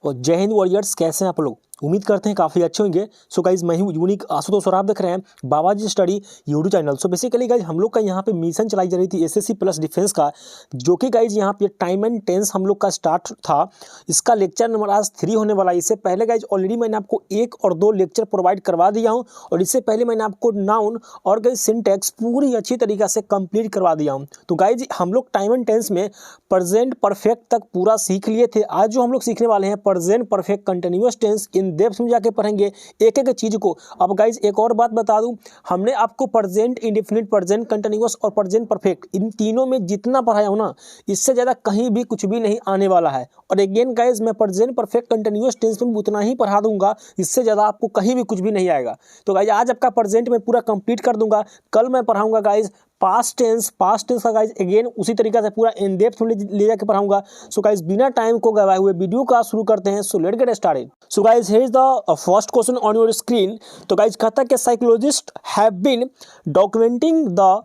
और जय हिंद वॉरियर्स, कैसे हैं आप लोग? उम्मीद करते हैं काफ़ी अच्छे होंगे। सो गाइज मैं हूँ यूनिक आशुतोष और आप देख रहे हैं बाबाजी study YouTube channel. So basically guys हम लोग का यहाँ पे मिशन चलाई जा रही थी एसएससी प्लस डिफेंस का, जो कि गाइज यहाँ पे टाइम एंड टेंस हम लोग का स्टार्ट था। इसका लेक्चर नंबर आज 3 होने वाला है। इससे पहले गाइज ऑलरेडी मैंने आपको 1 और 2 लेक्चर प्रोवाइड करवा दिया हूँ, और इससे पहले मैंने आपको नाउन और गाइज सिंटैक्स पूरी अच्छी तरीके से कंप्लीट करवा दिया हूँ। तो गाइज हम लोग टाइम एंड टेंस में प्रेजेंट परफेक्ट तक पूरा सीख लिए थे। आज जो हम लोग सीखने वाले हैं present perfect continuous tense, in depth में जाके पढ़ेंगे एक एक चीज को। अब गाइज एक और बात बता दूं, हमने आपको प्रेजेंट इंडेफिनिट, प्रेजेंट कंटिन्यूअस और प्रेजेंट परफेक्ट, इन तीनों में जितना पढ़ाया हूं ना, इससे ज्यादा कहीं भी कुछ भी नहीं आने वाला है। और अगेन गाइज मैं प्रेजेंट परफेक्ट कंटिन्यूअस टेंस में उतना ही पढ़ा दूंगा, इससे ज्यादा आपको कहीं भी कुछ भी नहीं आएगा। तो गाइज आज आपका प्रेजेंट में पूरा कंप्लीट कर दूंगा। कल मैं पढ़ाऊंगा गाइज पास्ट टेंस का गाइज अगेन उसी तरीके से पूरा इन डेप्थ में ले जाके पढ़ाऊंगा। सो गाइज बिना टाइम को गवाए हुए वीडियो का शुरू करते हैं। So let's get started. So guys here is the first question on your screen. तो गाइज कहता है कि psychologist have been documenting the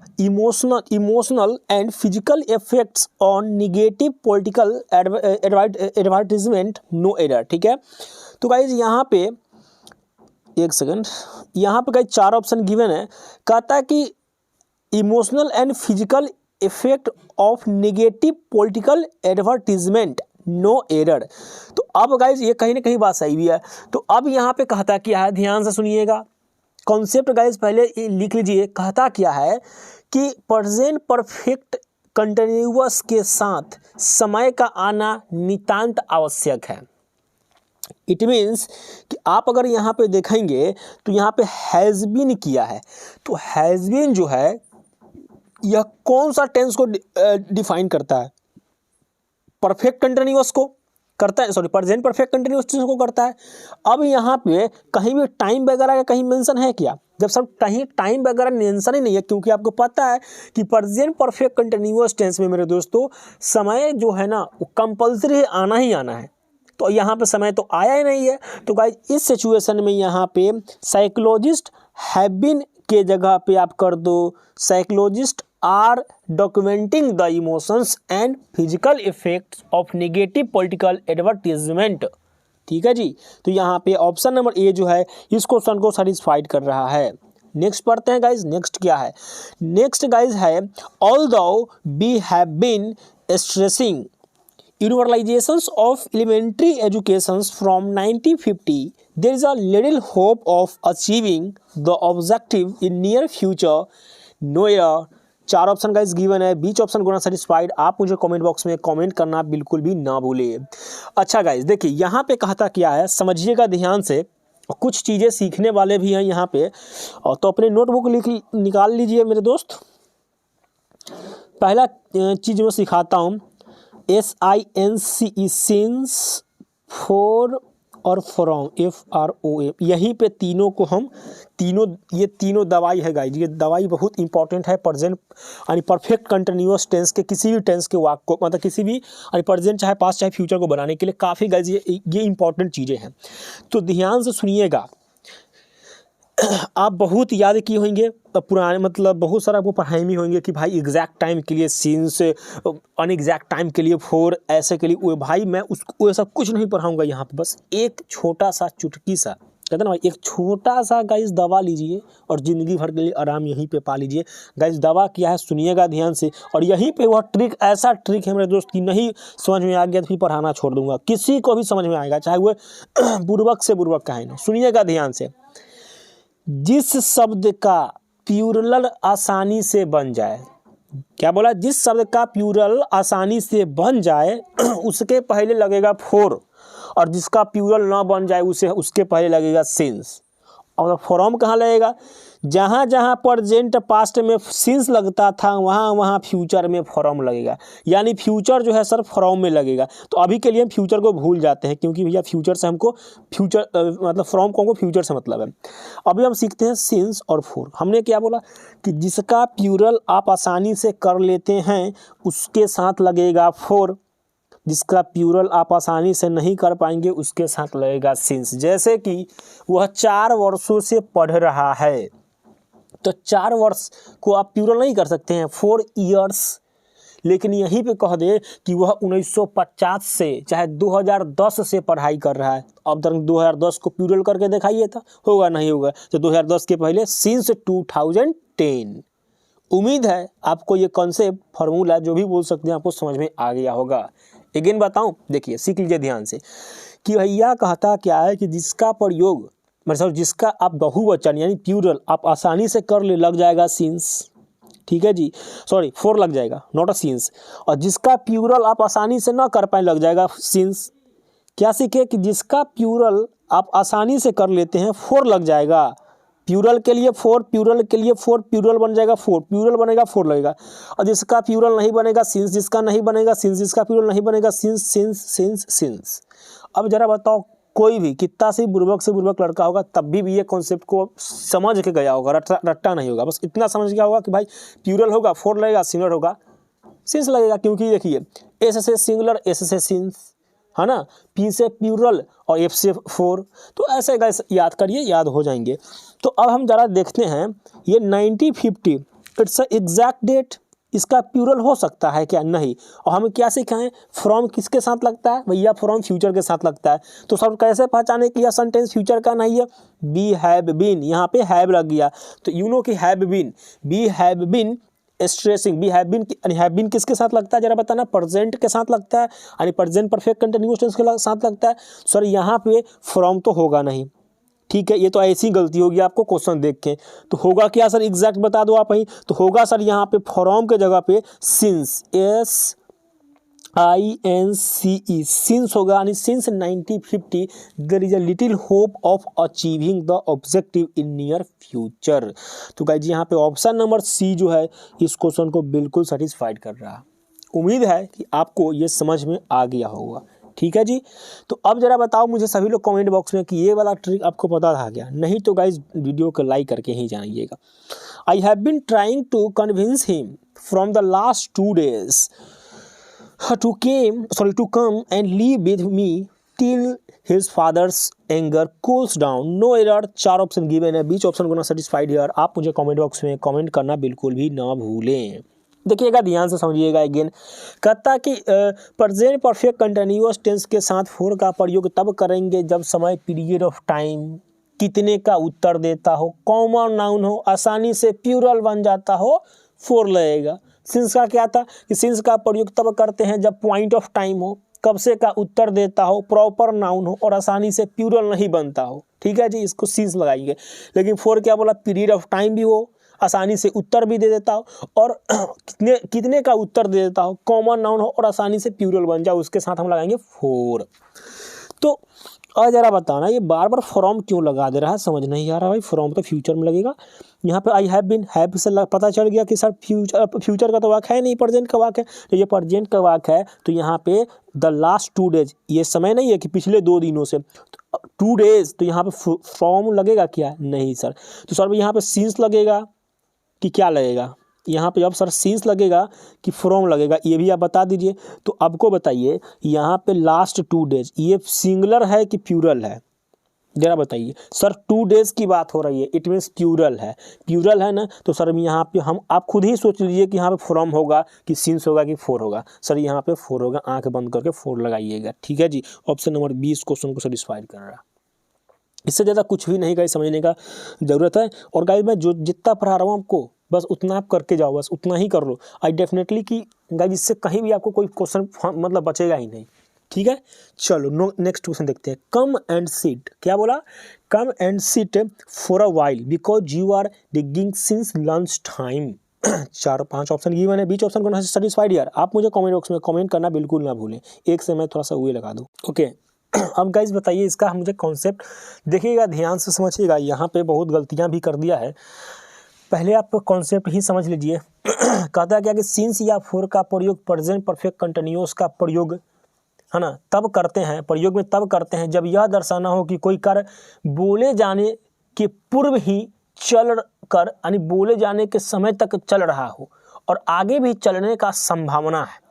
emotional and physical effects on negative political advertisement, no error. ठीक है, तो गाइज यहाँ पे एक सेकंड, यहाँ पे गाइज 4 ऑप्शन गिवन है। कहता है कि emotional and physical effect of negative political advertisement, no error. तो अब गाइज ये कहीं ना कहीं बात सही भी है। तो अब यहाँ पे कहता क्या है, ध्यान से सुनिएगा कॉन्सेप्ट गाइज, पहले लिख लीजिए। कहता क्या है कि प्रेजेंट परफेक्ट कंटिन्यूअस के साथ समय का आना नितांत आवश्यक है। इट मीन्स कि आप अगर यहाँ पे देखेंगे तो यहाँ पे हैज़ बीन किया है, तो हैज़ बीन जो है यह कौन सा टेंस को डिफाइन करता है? परफेक्ट कंटिन्यूअस को करता है, sorry present perfect continuous tense को करता है। अब यहाँ पे कहीं भी टाइम वगैरह का कहीं मेंशन है क्या? जब सब कहीं टाइम वगैरह मेंशन ही नहीं है, क्योंकि आपको पता है कि प्रेजेंट परफेक्ट कंटिन्यूअस टेंस में मेरे दोस्तों समय जो है ना वो कंपल्सरी आना ही आना है। तो यहाँ पे समय तो आया ही नहीं है। तो गाइज इस सिचुएशन में यहाँ पे साइकोलॉजिस्ट हैव बीन के जगह पे आप कर दो psychologist are documenting the emotions and physical effects of negative political advertisement. ठीक है जी, तो यहाँ पे ऑप्शन नंबर ए जो है इस क्वेश्चन को सेटिस्फाइड कर रहा है। नेक्स्ट पढ़ते हैं गाइज। नेक्स्ट क्या है? नेक्स्ट गाइज है although we have been stressing universalizations of elementary educations from 1950, there is a little hope of achieving the objective in near future, no error। 4 option guys given है, बीच option को ना satisfied. आप मुझे comment box में comment करना बिल्कुल भी ना भूलिए। अच्छा गाइस देखिए यहाँ पे कहता क्या है, समझिएगा ध्यान से, कुछ चीज़ें सीखने वाले भी हैं यहाँ पे। और तो अपने नोटबुक निकाल लीजिए मेरे दोस्त। पहला चीज़ मैं सिखाता हूँ, SINCE, सिंस, फॉर और फ्रॉम, FROM। यहीं पे तीनों को हम ये तीनों दवाई है गाइज, ये दवाई बहुत इंपॉर्टेंट है प्रेजेंट यानी परफेक्ट कंटिन्यूअस टेंस के किसी भी टेंस के वाक्य को, मतलब किसी भी यानी प्रेजेंट चाहे पास्ट चाहे फ्यूचर को बनाने के लिए काफ़ी गाइज ये इंपॉर्टेंट चीज़ें हैं। तो ध्यान से सुनिएगा। आप बहुत याद किए होंगे पुराने, मतलब बहुत सारा आपको पढ़ाई में होंगे कि भाई एग्जैक्ट टाइम के लिए सिंस, अनएग्जैक्ट टाइम के लिए फॉर, ऐसे के लिए वो। भाई मैं उसको ऐसा कुछ नहीं पढ़ाऊंगा यहाँ पे, बस एक छोटा सा चुटकी सा, कहते ना भाई, एक छोटा सा गाइस दवा लीजिए और ज़िंदगी भर के लिए आराम यहीं पे पा लीजिए। गाइस दवा क्या है सुनिएगा ध्यान से, और यहीं पे वह ट्रिक, ऐसा ट्रिक है मेरे दोस्त कि नहीं समझ में आ गया तो फिर पढ़ाना छोड़ दूंगा, किसी को भी समझ में आएगा, चाहे वो बुर्बक से बुर्बक का है ना। सुनिएगा ध्यान से, जिस शब्द का प्लूरल आसानी से बन जाए, क्या बोला? जिस शब्द का प्लूरल आसानी से बन जाए उसके पहले लगेगा फॉर, और जिसका प्लूरल ना बन जाए उसके पहले लगेगा सिंस। और फ्रॉम कहाँ लगेगा? जहाँ जहाँ प्रेजेंट पास्ट में सिंस लगता था वहाँ वहाँ फ्यूचर में फ्रॉम लगेगा, यानी फ्यूचर जो है सर फ्रॉम में लगेगा। तो अभी के लिए हम फ्यूचर को भूल जाते हैं, क्योंकि भैया फ्यूचर से हमको मतलब फ्रॉम को हमको फ्यूचर से मतलब है। अभी हम सीखते हैं सिंस और फॉर। हमने क्या बोला कि जिसका प्लूरल आप आसानी से कर लेते हैं उसके साथ लगेगा फॉर, जिसका प्लूरल आप आसानी से नहीं कर पाएंगे उसके साथ लगेगा सिंस। जैसे कि वह 4 वर्षों से पढ़ रहा है, तो 4 वर्ष को आप प्लूरल नहीं कर सकते हैं, 4 इयर्स। लेकिन यहीं पे कह दे कि वह 1950 से चाहे 2010 से पढ़ाई कर रहा है, अब तक 2010 को प्लूरल करके दिखाइए था, होगा नहीं होगा। तो 2010 के पहले सिंस 2010। उम्मीद है आपको ये कॉन्सेप्ट फार्मूला जो भी बोल सकते हैं आपको समझ में आ गया होगा। अगेन बताऊं, देखिए सीख लीजिए ध्यान से कि भैया कहता क्या है कि जिसका प्रयोग मतलब जिसका आप बहुवचन यानी प्लूरल आप आसानी से कर ले लग जाएगा सिंस, ठीक है जी, सॉरी फोर लग जाएगा नॉट अ सिंस, और जिसका प्लूरल आप आसानी से ना कर पाए लग जाएगा सिंस। क्या सीखे कि जिसका प्लूरल आप आसानी से कर लेते हैं फोर लग जाएगा, प्लूरल के लिए फोर, प्लूरल के लिए फोर, प्लूरल बन जाएगा फोर, प्लूरल बनेगा फोर लगेगा। और जिसका प्लूरल नहीं बनेगा सिंस, जिसका नहीं बनेगा सिंस, जिसका प्लूरल नहीं बनेगा सिंस सिंस सिंस सिंस। अब जरा बताओ कोई भी कितना से बुर्बक लड़का होगा तब भी ये कॉन्सेप्ट को समझ के गया होगा, रट्टा नहीं होगा, बस इतना समझ गया होगा कि भाई प्लूरल होगा फोर लगेगा, सिंगुलर होगा सिंस लगेगा। क्योंकि देखिए एस से सिंगुलर, एस से सिंस, है ना, पी से प्लूरल और एफ से फोर। तो ऐसे गाइस याद करिए, याद हो जाएंगे। तो अब हम जरा देखते हैं ये 1950 इट्स एग्जैक्ट डेट, इसका प्लूरल हो सकता है क्या? नहीं। और हम क्या सिखाएं, फ्रॉम किसके साथ लगता है भैया? फ्रॉम फ्यूचर के साथ लगता है। तो सब कैसे पहचाने कि यह सेंटेंस फ्यूचर का नहीं है? बी हैव बीन, यहाँ पे हैव लग गया तो यू नो कि have been, B have been stressing, B have been किसके साथ लगता है जरा बताना? प्रेजेंट के साथ लगता है, यानी प्रेजेंट परफेक्ट कंटिन्यूअस टेंस के साथ लगता है। सर यहाँ पे फ्रॉम तो होगा नहीं, ठीक है, ये तो ऐसी गलती होगी आपको क्वेश्चन देख के। तो होगा क्या सर, एग्जैक्ट बता दो आप ही। तो होगा सर यहाँ पे फ्रॉम के जगह पे सिंस, SINCE, सिंस होगा, यानी since 1950 there is a little hope of achieving the objective in near future. तो गाइस यहाँ पे ऑप्शन नंबर सी जो है इस क्वेश्चन को बिल्कुल सेटिस्फाइड कर रहा है। उम्मीद है कि आपको ये समझ में आ गया होगा, ठीक है जी। तो अब जरा बताओ मुझे सभी लोग कमेंट बॉक्स में कि ये वाला ट्रिक आपको पता था क्या? नहीं तो गाइस वीडियो को लाइक करके ही जानिएगा। I have been trying to convince him from the last 2 days to come and live with me till his father's anger cools down. No error, 4 option given है, बीच ऑप्शन को ना satisfied here. आप मुझे comment box में comment करना बिल्कुल भी ना भूलें। देखिएगा ध्यान से समझिएगा। अगेन कहता कि प्रेजेंट परफेक्ट कंटिन्यूअस टेंस के साथ फोर का प्रयोग तब करेंगे जब समय पीरियड ऑफ टाइम कितने का उत्तर देता हो, कॉमन नाउन हो, आसानी से प्लूरल बन जाता हो, फोर लगेगा। सिंस का क्या था कि सिंस का प्रयोग तब करते हैं जब पॉइंट ऑफ टाइम हो, कब से का उत्तर देता हो, प्रॉपर नाउन हो और आसानी से प्लूरल नहीं बनता हो, ठीक है जी, इसको सिंस लगाएंगे। लेकिन फोर क्या बोला, पीरियड ऑफ टाइम भी हो, आसानी से उत्तर भी दे देता हो और कितने का उत्तर दे देता हो, कॉमन नाउन हो और आसानी से प्लूरल बन जाए, उसके साथ हम लगाएंगे फोर। तो और जरा बताना ये बार बार फ्रॉम क्यों लगा दे रहा है, समझ नहीं आ रहा भाई। फ्रॉम तो फ्यूचर में लगेगा, यहाँ पे आई हैव बीन, हैव से पता चल गया कि सर फ्यूचर का तो वाक्य है नहीं, प्रेजेंट का वाक्य है। तो ये प्रेजेंट का वाक्य है तो यहाँ पे द लास्ट 2 days, ये समय नहीं है कि पिछले 2 दिनों से, 2 days, तो यहाँ पे फ्रॉम लगेगा क्या? नहीं सर। तो सर यहाँ पे सिंस लगेगा कि क्या लगेगा? यहाँ पे अब सर सिंस लगेगा कि फ्रॉम लगेगा, ये भी आप बता दीजिए। तो आपको बताइए यहाँ पे लास्ट 2 days ये सिंगुलर है कि प्लूरल है? जरा बताइए सर, 2 days की बात हो रही है, इट मीन्स प्लूरल है, प्लूरल है ना। तो सर यहाँ पे हम आप खुद ही सोच लीजिए कि यहाँ पे फ्रॉम होगा कि सिंस होगा कि फोर होगा। सर यहाँ पे फोर होगा, आंख बंद करके फोर लगाइएगा, ठीक है जी। ऑप्शन नंबर 20 क्वेश्चन को सेटिस्फाइड कर रहा है। इससे ज़्यादा कुछ भी नहीं गाइस समझने का ज़रूरत है। और गाइस मैं जो जितना पढ़ा रहा हूँ आपको बस उतना आप करके जाओ, बस उतना ही कर लो। आई डेफिनेटली कि गाइस इससे कहीं भी आपको कोई क्वेश्चन मतलब बचेगा ही नहीं, ठीक है। चलो नेक्स्ट क्वेश्चन देखते हैं। कम एंड सिट, क्या बोला? Come and sit for a while because you are digging since lunch time. 4-5 option given है, बीच ऑप्शन को सेटिस्फाइड यार। आप मुझे कमेंट बॉक्स में कमेंट करना बिल्कुल ना भूलें। एक से मैं थोड़ा सा हुए लगा दूँ, ओके। अब गाइज बताइए इसका मुझे कॉन्सेप्ट देखिएगा, ध्यान से समझिएगा। यहाँ पे बहुत गलतियाँ भी कर दिया है, पहले आप कॉन्सेप्ट ही समझ लीजिए। कहता क्या कि सिंस या फोर का प्रयोग प्रेजेंट परफेक्ट कंटिन्यूअस का प्रयोग, है ना, तब करते हैं, प्रयोग में तब करते हैं जब यह दर्शाना हो कि कोई कार्य बोले जाने के पूर्व ही चल कर, यानी बोले जाने के समय तक चल रहा हो और आगे भी चलने का संभावना है।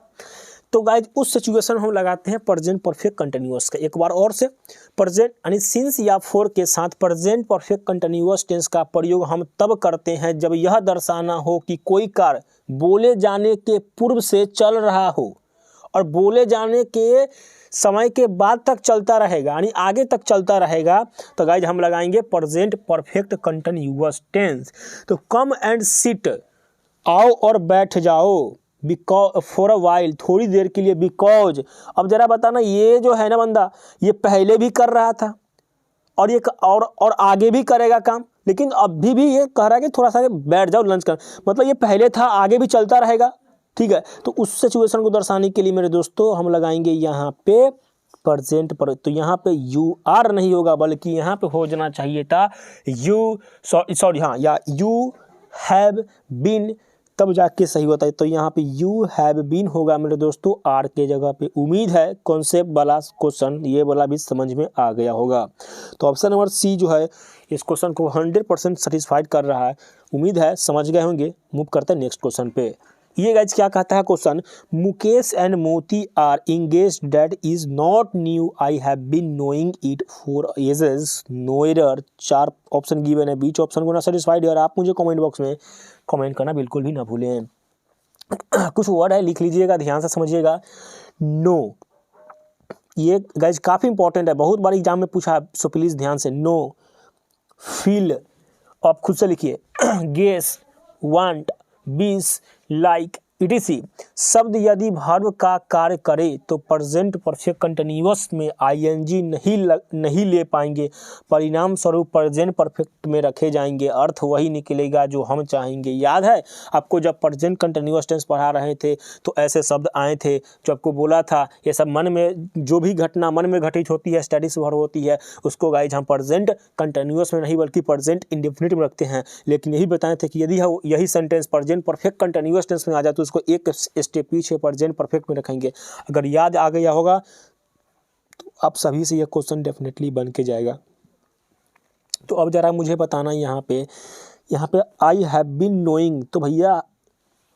तो गाइज उस सिचुएशन हम लगाते हैं प्रेजेंट परफेक्ट कंटिन्यूअस का। एक बार और से, प्रेजेंट यानी सिंस या फॉर के साथ प्रेजेंट परफेक्ट कंटिन्यूअस टेंस का प्रयोग हम तब करते हैं जब यह दर्शाना हो कि कोई कार्य बोले जाने के पूर्व से चल रहा हो और बोले जाने के समय के बाद तक चलता रहेगा, यानी आगे तक चलता रहेगा। तो गाइज हम लगाएंगे प्रेजेंट परफेक्ट कंटिन्यूअस टेंस। तो कम एंड सिट, आओ और बैठ जाओ, बिकॉज फॉर अ वाइल, थोड़ी देर के लिए, बिकॉज। अब जरा बताना, ये जो है ना बंदा, ये पहले भी कर रहा था और ये और आगे भी करेगा काम, लेकिन अभी भी ये कह रहा है कि थोड़ा सा बैठ जाओ लंच कर, मतलब ये पहले था, आगे भी चलता रहेगा। ठीक है, तो उस सिचुएशन को दर्शाने के लिए मेरे दोस्तों हम लगाएंगे यहाँ पे प्रेजेंट पर। तो यहाँ पे यू आर नहीं होगा, बल्कि यहाँ पे हो जाना चाहिए था यू, सॉरी हाँ, या यू हैव बीन, तब जाके सही होता है। तो यहाँ पे यू हैव बीन होगा मेरे दोस्तों आर के जगह पे। उम्मीद है कॉन्सेप्ट वाला क्वेश्चन ये वाला भी समझ में आ गया होगा। तो ऑप्शन नंबर सी जो है इस क्वेश्चन को 100% सेटिस्फाइड कर रहा है। उम्मीद है समझ गए होंगे। मूव करते हैं नेक्स्ट क्वेश्चन पे। ये गाइज क्या कहता है question, Mukesh and Moti are engaged, that is not new, I have been knowing it for ages, no error. 4 option given है, बीच ऑप्शन को ना सेटिस्फाइड है। और आप मुझे कमेंट बॉक्स में कमेंट करना बिल्कुल भी ना भूलें। कुछ वर्ड है लिख लीजिएगा, ध्यान से समझिएगा। नो, ये गाइज काफ़ी इंपॉर्टेंट है, बहुत बार एग्जाम में पूछा है, सो प्लीज़ ध्यान से। नो, फील, आप खुद से लिखिए। गेस, वांट, बीस, लाइक, इटीसी। शब्द यदि वर्ब का कार्य करे तो प्रेजेंट परफेक्ट कंटिन्यूअस में आईएनजी नहीं ले पाएंगे, परिणाम स्वरूप प्रेजेंट परफेक्ट में रखे जाएंगे। अर्थ वही निकलेगा जो हम चाहेंगे। याद है आपको जब प्रेजेंट कंटिन्यूअस टेंस पढ़ा रहे थे तो ऐसे शब्द आए थे, जो आपको बोला था ये सब मन में, जो भी घटना मन में घटित होती है, स्टडीज वर्ब होती है, उसको गाइज हम प्रेजेंट कंटिन्यूअस में नहीं बल्कि प्रेजेंट इंडेफिनिट में रखते हैं। लेकिन यही बताए थे कि यदि यही sentence present perfect continuous tense में आ जाए तो उसको एक स्टेप पीछे प्रेजेंट परफेक्ट में रखेंगे। अगर याद आ गया होगा तो आप सभी से यह क्वेश्चन डेफिनेटली बन के जाएगा। तो अब जरा मुझे बताना यहाँ पे आई हैव बीन नोइंग, तो भैया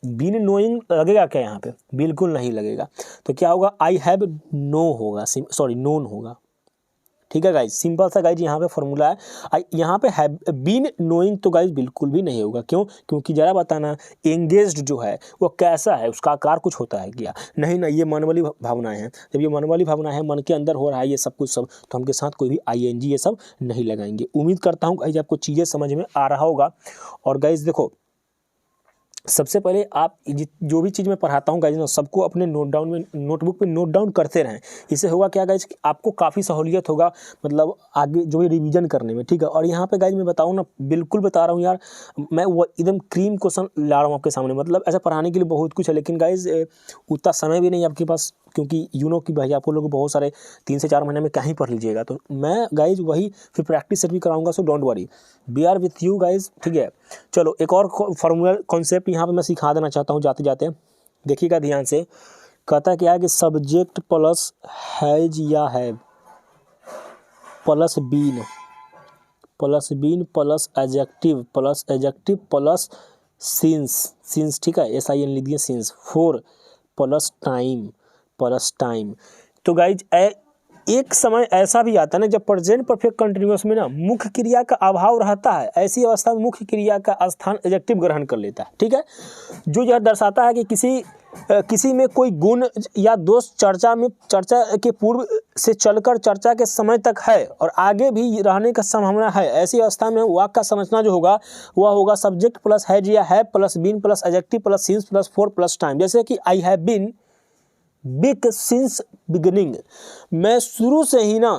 बीन नोइंग लगेगा क्या यहाँ पे? बिल्कुल नहीं लगेगा। तो क्या होगा, आई हैव नो होगा, सॉरी नोन होगा। ठीक है गाइज, सिंपल सा गाइज यहाँ पे फॉर्मूला है। यहाँ पे हैव बीन नोइंग तो गाइज बिल्कुल भी नहीं होगा। क्यों? क्योंकि जरा बताना एंगेज्ड जो है वो कैसा है, उसका आकार कुछ होता है क्या? नहीं, ये मन वाली भावनाएं हैं। जब ये मन वाली भावना है, मन के अंदर हो रहा है ये सब कुछ सब, तो हम के साथ कोई भी आईएनजी ये सब नहीं लगाएंगे। उम्मीद करता हूँ गाइज आपको चीज़ें समझ में आ रहा होगा। और गाइज देखो, सबसे पहले आप जो भी चीज़ मैं पढ़ाता हूँ गाइज ना, सबको अपने नोटबुक पे नोट डाउन करते रहें। इससे होगा क्या गाइज, आपको काफ़ी सहूलियत होगा, मतलब आगे जो भी रिवीजन करने में। ठीक है, और यहाँ पे गाइज मैं बताऊँ ना, बिल्कुल बता रहा हूँ यार, मैं वो एकदम क्रीम क्वेश्चन ला रहा हूँ आपके सामने। मतलब ऐसा पढ़ाने के लिए बहुत कुछ है, लेकिन गाइज उतना समय भी नहीं आपके पास, क्योंकि कि भाई आपको लोग बहुत सारे 3 से 4 महीने में क्या ही पढ़ लीजिएगा। तो मैं गाइज वही फिर प्रैक्टिस सेट भी कराऊंगा, so don't worry, we are with you guys. ठीक है, चलो एक और फॉर्मूला कॉन्सेप्ट यहाँ पे मैं सिखा देना चाहता हूँ जाते जाते, देखिएगा ध्यान से। कहता क्या है कि सब्जेक्ट प्लस हैज या have plus been plus adjective plus since. ठीक है, SIN लिख दिए, सिंस। 4 plus time. तो गाइज एक समय ऐसा भी आता है ना जब प्रेजेंट परफेक्ट कंटिन्यूअस में ना मुख्य क्रिया का अभाव रहता है। ऐसी अवस्था में मुख्य क्रिया का स्थान एडजेक्टिव ग्रहण कर लेता है। ठीक है, जो यह दर्शाता है कि किसी में कोई गुण या दोष चर्चा के पूर्व से चलकर चर्चा के समय तक है और आगे भी रहने का संभावना है। ऐसी अवस्था में वाक्य का संरचना जो होगा वह होगा सब्जेक्ट प्लस हैज या have plus been plus adjective plus since plus 4 plus time. जैसे कि I have been big since beginning, मैं शुरू से ही ना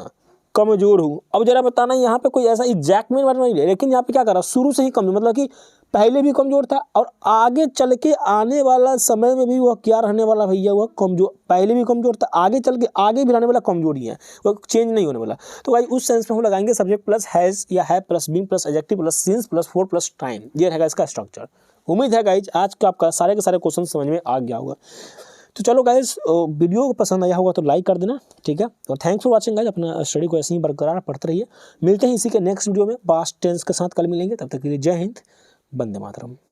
कमजोर हूँ। अब जरा बताना, यहाँ पे कोई ऐसा एग्जैक्ट में नहीं है, लेकिन यहाँ पे क्या कर रहा, शुरू से ही कमजोर, मतलब कि पहले भी कमजोर था और आगे चल के आने वाला समय में भी वह क्या रहने वाला भैया, वह कमजोर, पहले भी कमजोर था, आगे चल के आगे भी रहने वाला कमजोरी है, वह चेंज नहीं होने वाला। तो भाई उस सेंस में हम लगाएंगे सब्जेक्ट प्लस हैज या have plus been plus adjective plus since plus 4 plus time. ये रहेगा इसका स्ट्रक्चर। उम्मीद है गाइज आज का आपका सारे के सारे क्वेश्चन समझ में आ गया होगा। तो चलो गाइज, वीडियो को पसंद आया होगा तो लाइक कर देना। ठीक है, और थैंक्स फॉर वाचिंग गाइज। अपना स्टडी को ऐसे ही बरकरार पढ़ते रहिए। मिलते हैं इसी के नेक्स्ट वीडियो में पास्ट टेंस के साथ, कल मिलेंगे। तब तक के लिए जय हिंद, वंदे मातरम।